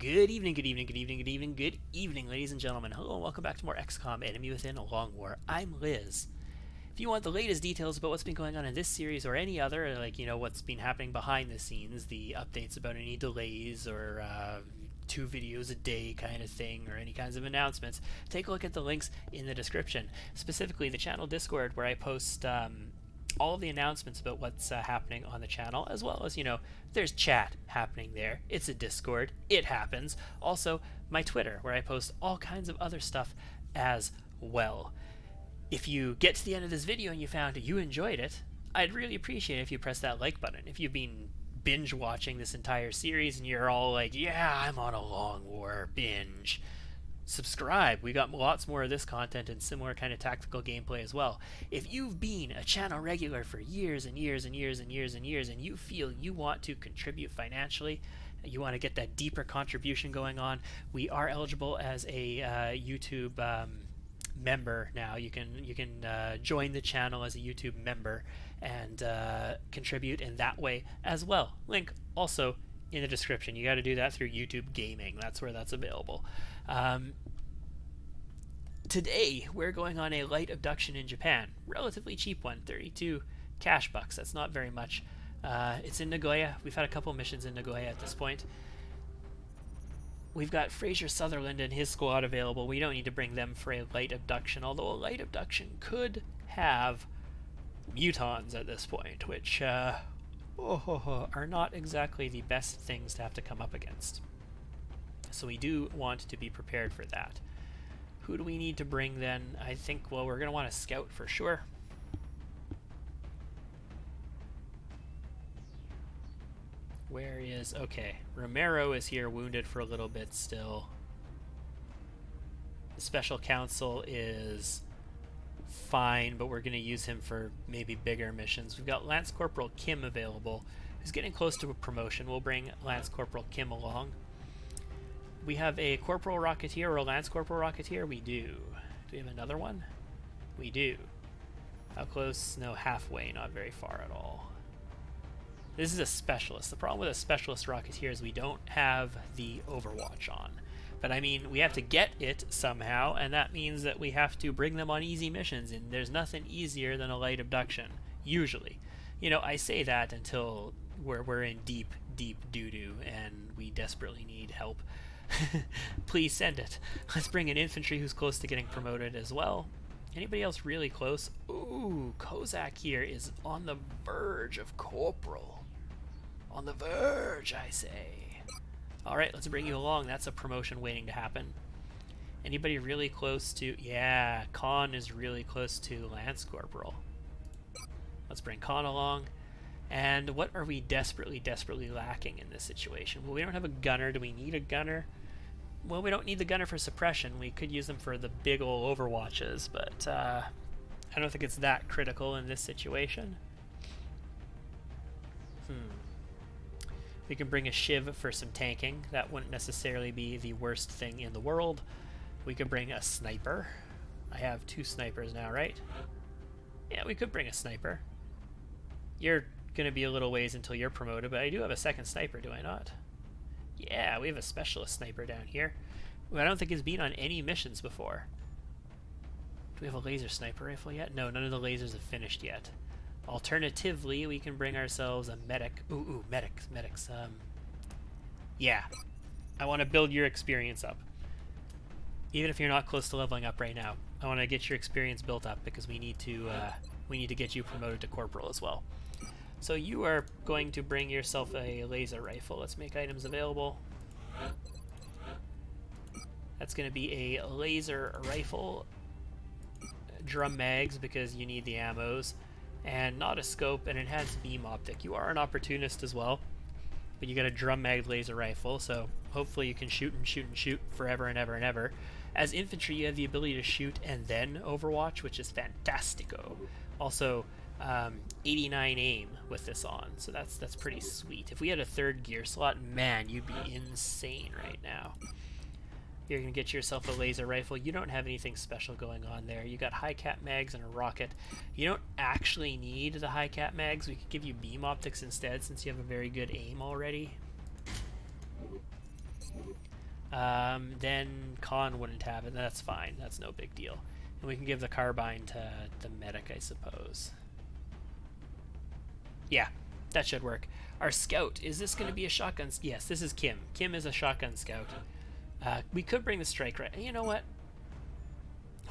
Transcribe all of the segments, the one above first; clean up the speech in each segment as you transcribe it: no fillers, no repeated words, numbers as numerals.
Good evening, good evening, good evening, good evening, good evening, ladies and gentlemen. Hello and welcome back to more XCOM Enemy Within a Long War. I'm Liz. If you want the latest details about what's been going on in this series or any other, like, what's been happening behind the scenes, the updates about any delays or 2 videos a day kind of thing, or any kinds of announcements, take a look at the links in the description. Specifically, the channel Discord, where I post all of the announcements about what's happening on the channel, as well as, there's chat happening there. It's a Discord. It happens. Also, my Twitter, where I post all kinds of other stuff as well. If you get to the end of this video and you found you enjoyed it, I'd really appreciate it if you press that like button. If you've been binge watching this entire series and you're all like, yeah, I'm on a long war binge, subscribe. We got lots more of this content and similar kind of tactical gameplay as well. If you've been a channel regular for years and years and years and years and years and you feel you want to contribute financially, you want to get that deeper contribution going on, we are eligible as a YouTube member now. You can join the channel as a YouTube member and contribute in that way as well. Link also in the description. You got to do that through YouTube Gaming. That's where that's available. Today we're going on a light abduction in Japan. Relatively cheap one, 32 cash bucks. That's not very much. It's in Nagoya. We've had a couple missions in Nagoya at this point. We've got Fraser Sutherland and his squad available. We don't need to bring them for a light abduction, although a light abduction could have mutons at this point, which are not exactly the best things to have to come up against. So we do want to be prepared for that. Who do we need to bring then? I think, well, we're going to want to scout for sure. Where is... okay, Romero is here, wounded for a little bit still. The Special Counsel is fine, but we're going to use him for maybe bigger missions. We've got Lance Corporal Kim available, who's getting close to a promotion. We'll bring Lance Corporal Kim along. We have a Corporal Rocketeer or a Lance Corporal Rocketeer? We do. Do we have another one? We do. How close? No, halfway, not very far at all. This is a specialist. The problem with a specialist Rocketeer is we don't have the Overwatch on. But I mean, we have to get it somehow, and that means that we have to bring them on easy missions, and there's nothing easier than a light abduction, usually. I say that until we're in deep doo-doo, and we desperately need help. Please send it. Let's bring an infantry who's close to getting promoted as well. Anybody else really close? Ooh, Kozak here is on the verge of Corporal. On the verge, I say. Alright, let's bring you along. That's a promotion waiting to happen. Anybody really close to... yeah, Khan is really close to Lance Corporal. Let's bring Khan along. And what are we desperately lacking in this situation? Well, we don't have a gunner. Do we need a gunner? Well, we don't need the gunner for suppression. We could use them for the big ol' Overwatches, but I don't think it's that critical in this situation. We can bring a Shiv for some tanking. That wouldn't necessarily be the worst thing in the world. We could bring a sniper. I have 2 snipers now, right? Yeah, we could bring a sniper. You're going to be a little ways until you're promoted, but I do have a second sniper, do I not? Yeah, we have a specialist sniper down here. I don't think he's been on any missions before. Do we have a laser sniper rifle yet? No, none of the lasers have finished yet. Alternatively, we can bring ourselves a medic. Ooh, medics. Yeah. I want to build your experience up. Even if you're not close to leveling up right now, I want to get your experience built up because we need to get you promoted to corporal as well. So you are going to bring yourself a laser rifle. Let's make items available. That's going to be a laser rifle, drum mags because you need the ammos, and not a scope, and enhanced beam optic. You are an opportunist as well, but you got a drum mag laser rifle, so hopefully you can shoot and shoot and shoot forever and ever and ever. As infantry, you have the ability to shoot and then Overwatch, which is fantastico. Also, 89 aim with this on, so that's pretty sweet. If we had a 3rd gear slot, man, you'd be insane right now. You're going to get yourself a laser rifle. You don't have anything special going on there. You got high cap mags and a rocket. You don't actually need the high cap mags. We could give you beam optics instead since you have a very good aim already. then Khan wouldn't have it, and that's fine. That's no big deal. And we can give the carbine to the medic, I suppose. Yeah, that should work. Our scout, is this going to be a shotgun? Yes, this is Kim. Kim is a shotgun scout. We could bring the strike rifle. You know what?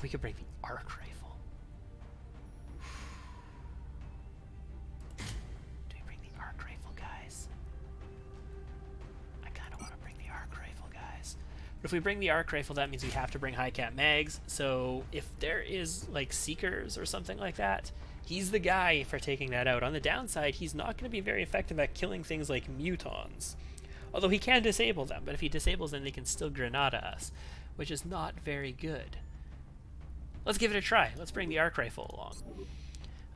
We could bring the arc rifle. Do we bring the arc rifle, guys? I kind of want to bring the arc rifle, guys. But if we bring the arc rifle, that means we have to bring high cap mags. So if there is like seekers or something like that, he's the guy for taking that out. On the downside, he's not going to be very effective at killing things like mutons. Although he can disable them, but if he disables them, they can still Granada us, which is not very good. Let's give it a try. Let's bring the arc rifle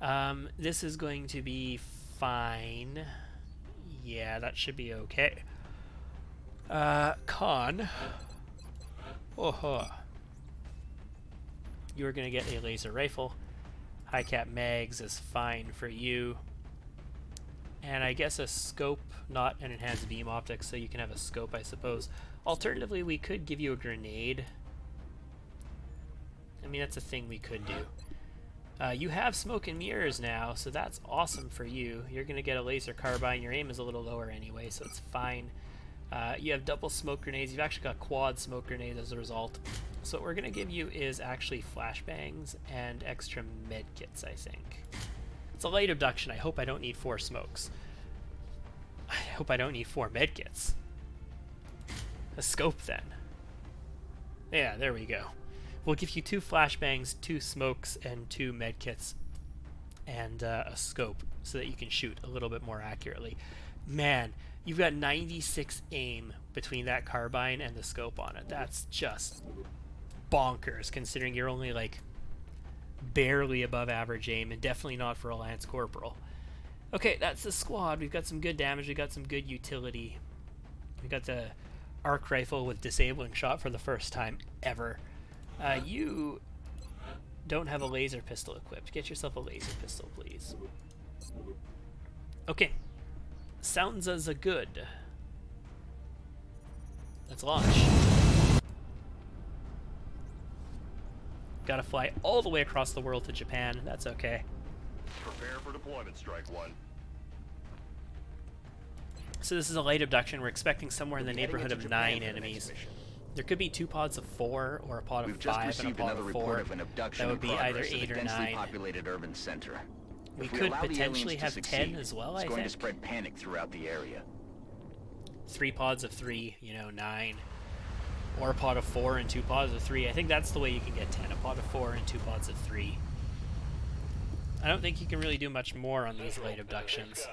along. This is going to be fine. Yeah, that should be okay. Khan. Oh, you're going to get a laser rifle. High cap mags is fine for you. And I guess a scope, not an enhanced beam optics, so you can have a scope, I suppose. Alternatively, we could give you a grenade. I mean, that's a thing we could do. You have smoke and mirrors now, so that's awesome for you. You're going to get a laser carbine. Your aim is a little lower anyway, so it's fine. You have double smoke grenades. You've actually got quad smoke grenades as a result. So what we're going to give you is actually flashbangs and extra med kits, I think. It's a light abduction. I hope I don't need 4 smokes. I hope I don't need 4 med kits. A scope, then. Yeah, there we go. We'll give you 2 flashbangs, 2 smokes, and 2 med kits, and a scope so that you can shoot a little bit more accurately. Man, you've got 96 aim between that carbine and the scope on it. That's just bonkers, considering you're only like barely above average aim, and definitely not for a Lance Corporal. Okay, that's the squad. We've got some good damage. We've got some good utility. We got the arc rifle with disabling shot for the first time ever. You don't have a laser pistol equipped. Get yourself a laser pistol, please. Okay. Sounds as a good. Let's launch. Gotta fly all the way across the world to Japan. That's okay. Prepare for deployment, Strike One. So this is a light abduction. We're expecting somewhere in the neighborhood of 9 enemies. There could be 2 pods of 4 or a pod of 5 and a pod of 4. That would be either 8 or 9. Populated urban center. We could potentially have 10 as well, I think. It's going to spread panic throughout the area. 3 pods of 3, 9. Or a pod of 4 and 2 pods of 3. I think that's the way you can get 10. A pod of 4 and 2 pods of 3. I don't think you can really do much more on these light abductions.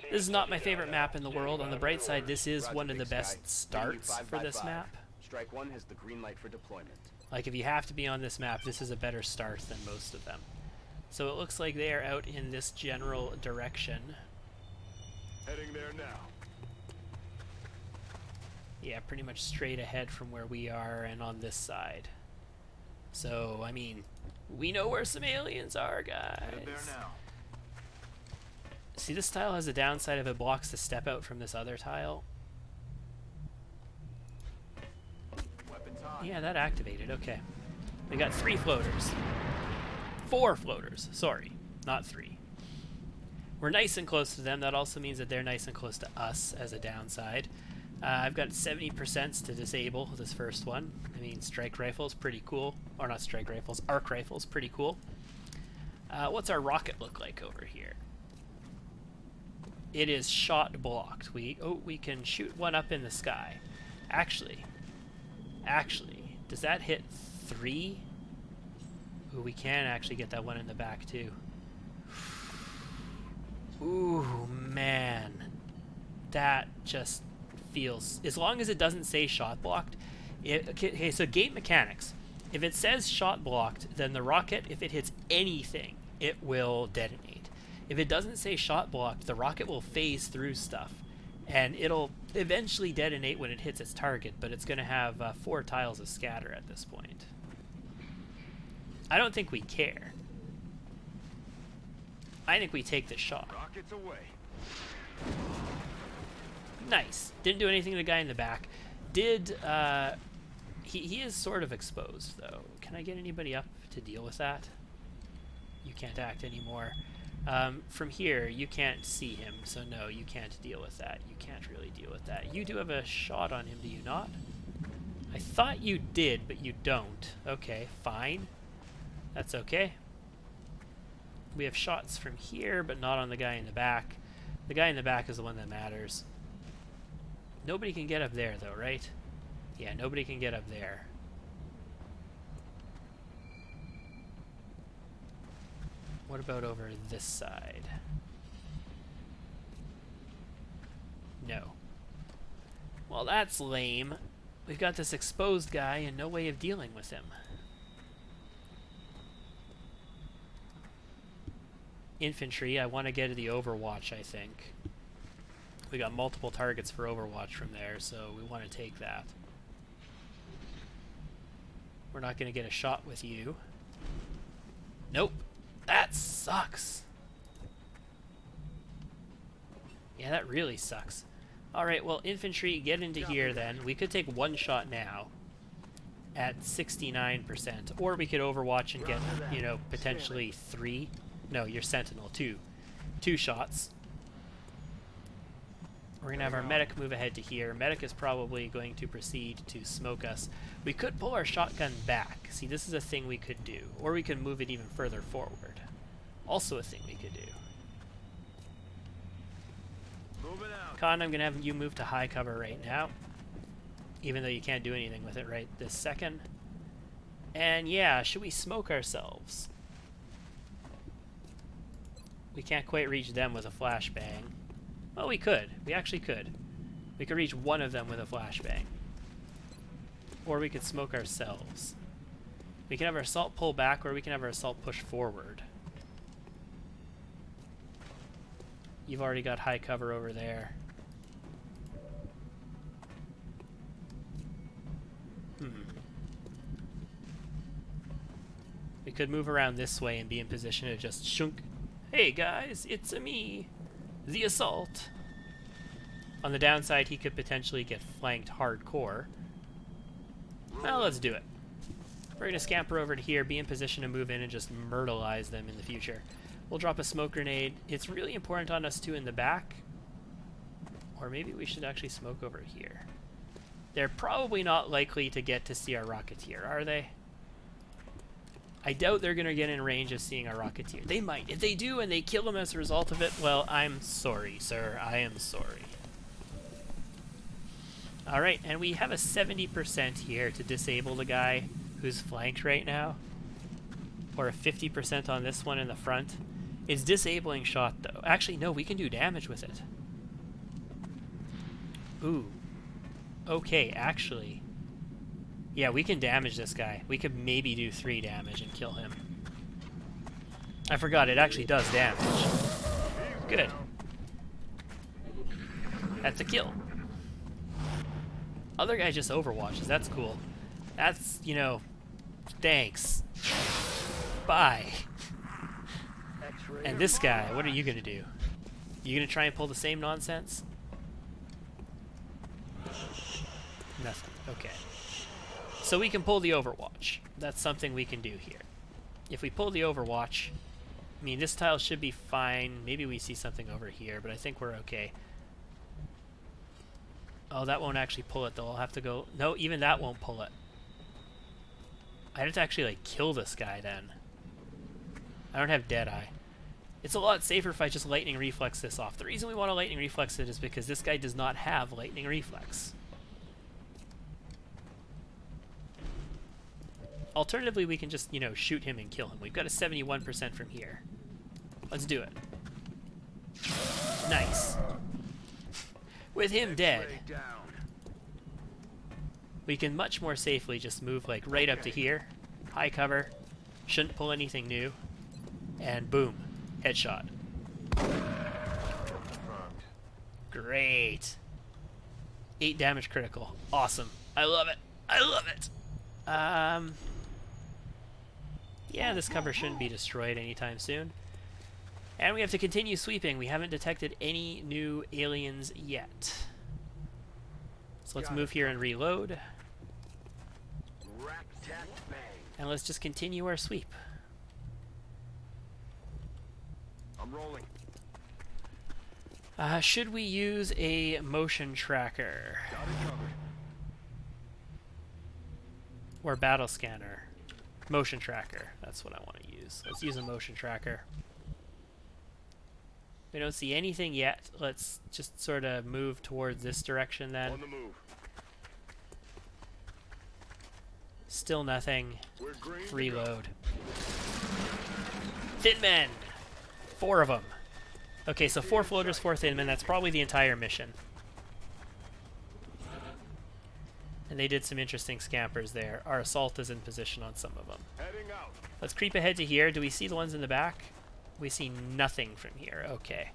This is not my favorite map in the world. On the bright side, this is one of the best starts for this map. Strike One has the green light for deployment. Like, if you have to be on this map, this is a better start than most of them. So it looks like they are out in this general direction. Heading there now. Yeah, pretty much straight ahead from where we are and on this side. So, I mean, we know where some aliens are, guys. Head there now. See, this tile has a downside if it blocks the step out from this other tile. Weapons on. Yeah, that activated. Okay. We got 3 floaters. 4 floaters. Sorry, not 3. We're nice and close to them. That also means that they're nice and close to us as a downside. I've got 70% to disable this first one. I mean, strike rifles, pretty cool. Or not strike rifles, arc rifles, pretty cool. What's our rocket look like over here? It is shot blocked. We can shoot one up in the sky. Actually, does that hit 3? Ooh, we can actually get that one in the back too. Ooh, man. That just feels... As long as it doesn't say shot blocked... Okay, so gate mechanics. If it says shot blocked, then the rocket, if it hits anything, it will detonate. If it doesn't say shot blocked, the rocket will phase through stuff. And it'll eventually detonate when it hits its target, but it's going to have 4 tiles of scatter at this point. I don't think we care. I think we take the shot. Rockets away. Nice. Didn't do anything to the guy in the back. did, he is sort of exposed, though. Can I get anybody up to deal with that? You can't act anymore. From here, you can't see him, so no, you can't deal with that. You can't really deal with that. You do have a shot on him, do you not? I thought you did, but you don't. Okay, fine. That's okay. We have shots from here, but not on the guy in the back. The guy in the back is the one that matters. Nobody can get up there, though, right? Yeah, nobody can get up there. What about over this side? No. Well, that's lame. We've got this exposed guy and no way of dealing with him. Infantry, I want to get to the Overwatch, I think. We got multiple targets for Overwatch from there, so we want to take that. We're not going to get a shot with you. Nope. That sucks. Yeah, that really sucks. Alright, well, infantry, get into here then. We could take one shot now at 69%. Or we could Overwatch and get, you know, potentially 3. No, you're Sentinel, 2. 2 shots. We're going to have our medic move ahead to here. Medic is probably going to proceed to smoke us. We could pull our shotgun back. See, this is a thing we could do. Or we could move it even further forward. Also a thing we could do. Con, I'm going to have you move to high cover right now. Even though you can't do anything with it right this second. And yeah, should we smoke ourselves? We can't quite reach them with a flashbang. Well, we could. We actually could. We could reach one of them with a flashbang. Or we could smoke ourselves. We can have our assault pull back, or we can have our assault push forward. You've already got high cover over there. We could move around this way and be in position to just shunk. Hey guys, it's me, the assault. On the downside, he could potentially get flanked hardcore. Well, let's do it. We're going to scamper over to here, be in position to move in and just myrtleize them in the future. We'll drop a smoke grenade. It's really important on us too in the back. Or maybe we should actually smoke over here. They're probably not likely to get to see our Rocketeer, are they? I doubt they're going to get in range of seeing our Rocketeer. They might. If they do and they kill him as a result of it, well, I'm sorry, sir. I am sorry. Alright, and we have a 70% here to disable the guy who's flanked right now. Or a 50% on this one in the front. It's disabling shot, though. Actually, no, we can do damage with it. Ooh. Okay, actually. Yeah, we can damage this guy. We could maybe do 3 damage and kill him. I forgot, it actually does damage. Good. That's a kill. Other guy just overwatches. That's cool. That's, you know, thanks. Bye. And this guy, what are you going to do? You going to try and pull the same nonsense? Nothing. Okay. So we can pull the Overwatch. That's something we can do here. If we pull the Overwatch, I mean, this tile should be fine. Maybe we see something over here, but I think we're okay. Oh, that won't actually pull it, though. I'll have to go... No, even that won't pull it. I'd have to actually, like, kill this guy, then. I don't have Deadeye. It's a lot safer if I just Lightning Reflex this off. The reason we want to Lightning Reflex it is because this guy does not have Lightning Reflex. Alternatively, we can just, you know, shoot him and kill him. We've got a 71% from here. Let's do it. Nice. With him dead, we can much more safely just move, like, right up to here. High cover. Shouldn't pull anything new. And boom. Headshot. Great. 8 damage critical. Awesome. I love it. I love it. Yeah, this cover shouldn't be destroyed anytime soon. And we have to continue sweeping. We haven't detected any new aliens yet. So let's move here and reload. Rack, tack, bang. And let's just continue our sweep. I'm rolling. Should we use a motion tracker? Got it covered. Or battle scanner? Motion tracker. That's what I want to use. Let's use a motion tracker. We don't see anything yet. Let's just sort of move towards this direction then. On the move. Still nothing. We're green. Reload. Thin men! 4 of them. Okay, so 4 floaters, 4 thin men. That's probably the entire mission. And they did some interesting scampers there. Our assault is in position on some of them. Heading out. Let's creep ahead to here. Do we see the ones in the back? We see nothing from here. Okay.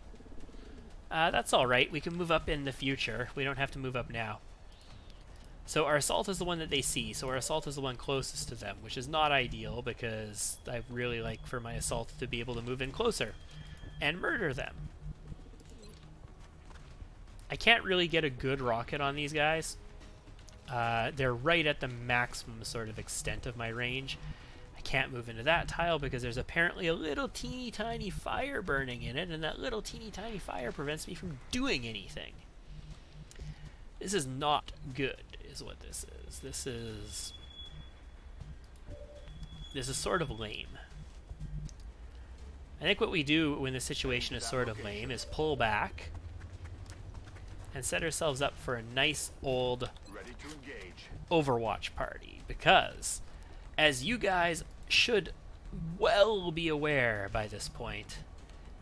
That's alright. We can move up in the future. We don't have to move up now. So our assault is the one that they see. So our assault is the one closest to them, which is not ideal because I really like for my assault to be able to move in closer and murder them. I can't really get a good rocket on these guys. They're right at the maximum sort of extent of my range. I can't move into that tile because there's apparently a little teeny tiny fire burning in it, and that little teeny tiny fire prevents me from doing anything. This is not good, is what this is. This is sort of lame. I think what we do when the situation is sort of lame is pull back and set ourselves up for a nice old Ready to engage. Overwatch party, because as you guys should well be aware by this point,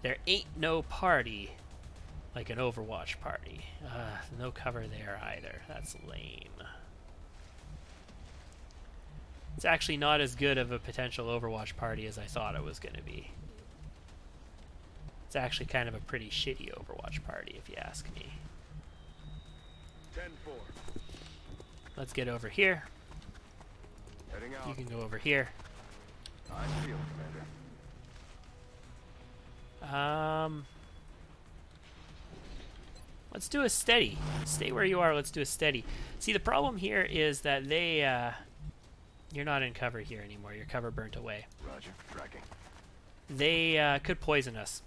there ain't no party like an Overwatch party. No cover there either. That's lame. It's actually not as good of a potential Overwatch party as I thought it was going to be. It's actually kind of a pretty shitty Overwatch party, if you ask me. 10-4. Let's get over here. Heading out. You can go over here. I feel, Commander. Let's do a steady. Stay where you are. Let's do a steady. See, the problem here is that they, you're not in cover here anymore. Your cover burnt away. Roger. Tracking. They could poison us.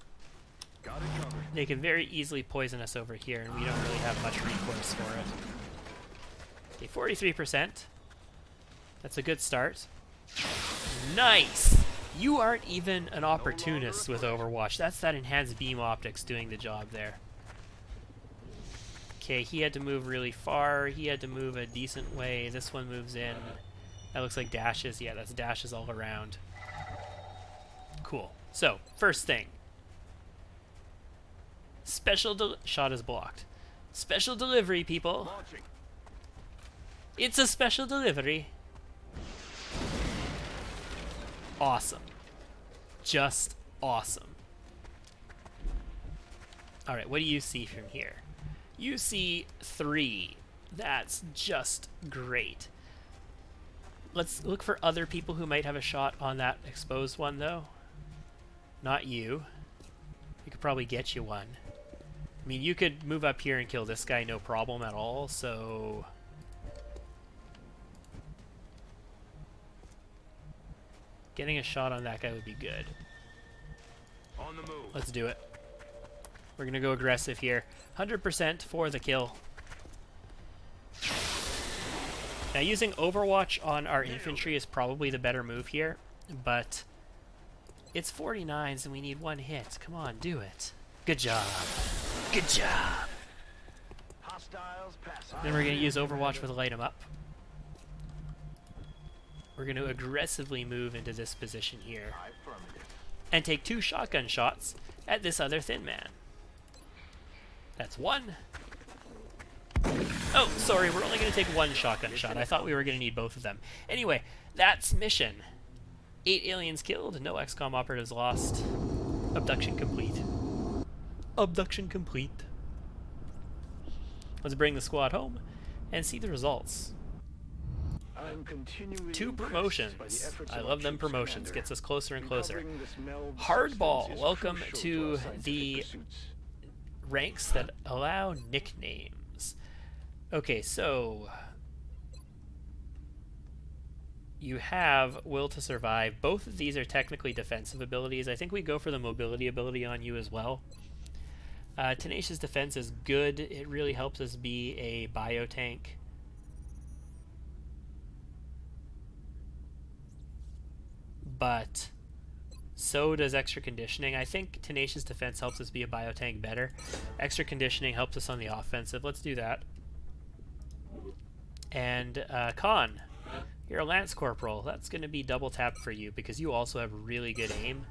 Got it covered. They can very easily poison us over here, and we don't really have much recourse for it. Okay, 43%. That's a good start. Nice! You aren't even an opportunist with Overwatch. That's that enhanced beam optics doing the job there. Okay, he had to move really far. He had to move a decent way. This one moves in. That looks like dashes. Yeah, that's dashes all around. Cool. So, first thing. Shot is blocked. Special delivery, people. Launching. It's a special delivery. Awesome. Just awesome. Alright, what do you see from here? You see 3. That's just great. Let's look for other people who might have a shot on that exposed one, though. Not you. We could probably get you one. I mean, you could move up here and kill this guy, no problem at all, so... Getting a shot on that guy would be good. On the move. Let's do it. We're going to go aggressive here. 100% for the kill. Now, using Overwatch on our infantry is probably the better move here, but it's 49s and we need 1 hit. Come on, do it. Good job. Good job. Hostiles passing. Then we're going to use Overwatch with Light 'em Up. We're going to aggressively move into this position here Affirmative. and take 2 shotgun shots at this other thin man. That's 1. Oh, sorry, we're only going to take 1 shotgun shot. I thought we were going to need both of them. Anyway, that's mission. 8 aliens killed, no XCOM operatives lost. Abduction complete. Abduction complete. Let's bring the squad home and see the results. I'm continually 2 impressed promotions. by the efforts I of love our them troops, promotions. Commander. Gets us closer and closer. Recovering this meld Hardball, substance is welcome crucial to our scientific the pursuits. ranks that allow nicknames. Okay, so you have Will to Survive. Both of these are technically defensive abilities. I think we go for the mobility ability on you as well. Tenacious Defense is good. It really helps us be a biotank. But so does Extra Conditioning. I think Tenacious Defense helps us be a biotank better. Extra Conditioning helps us on the offensive. Let's do that. And Con, you're a Lance Corporal. That's going to be double tapped for you because you also have really good aim.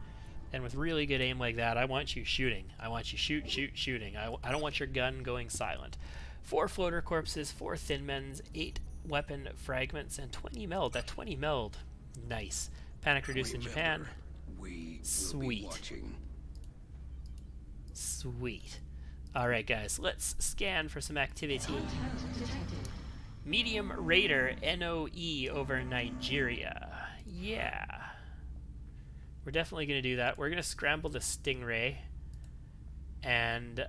And with really good aim like that, I want you shooting. I want you shooting. I don't want your gun going silent. 4 floater corpses, 4 thin men's, 8 weapon fragments, and 20 meld. That 20 meld, nice. Panic reduced in Japan. Sweet. Sweet. Alright guys, let's scan for some activity. Medium Raider NOE over Nigeria. Yeah. We're definitely going to do that. We're going to scramble the Stingray. And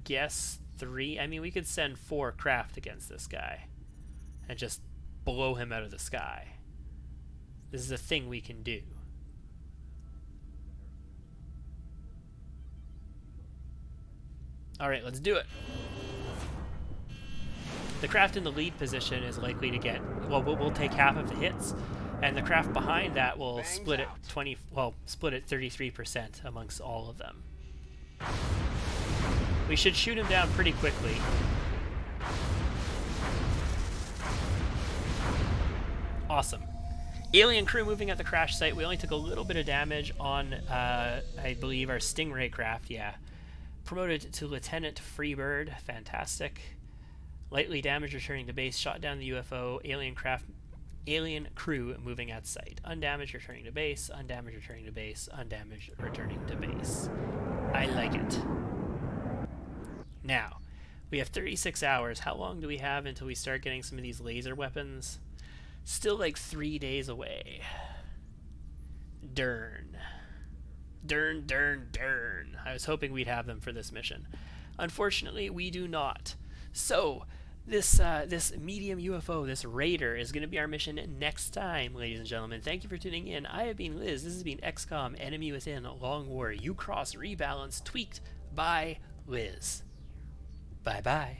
guess 3. I mean, we could send 4 craft against this guy. And just blow him out of the sky. This is a thing we can do. Alright, let's do it. The craft in the lead position is likely to get, well, we'll take half of the hits, and the craft behind that will split it 33% amongst all of them. We should shoot him down pretty quickly. Awesome. Alien crew moving at the crash site. We only took a little bit of damage on, I believe, our Stingray craft, yeah. Promoted to Lieutenant Freebird, fantastic. Lightly damaged, returning to base. Shot down the UFO. Alien crew moving at site. Undamaged, returning to base. Undamaged, returning to base. Undamaged, returning to base. I like it. Now, we have 36 hours. How long do we have until we start getting some of these laser weapons? Still like 3 days away. Dern. I was hoping we'd have them for this mission. Unfortunately, we do not. So, this medium UFO, this Raider, is going to be our mission next time, ladies and gentlemen. Thank you for tuning in. I have been Liz. This has been XCOM Enemy Within Long War Ucross Rebalance, tweaked by Liz. Bye-bye.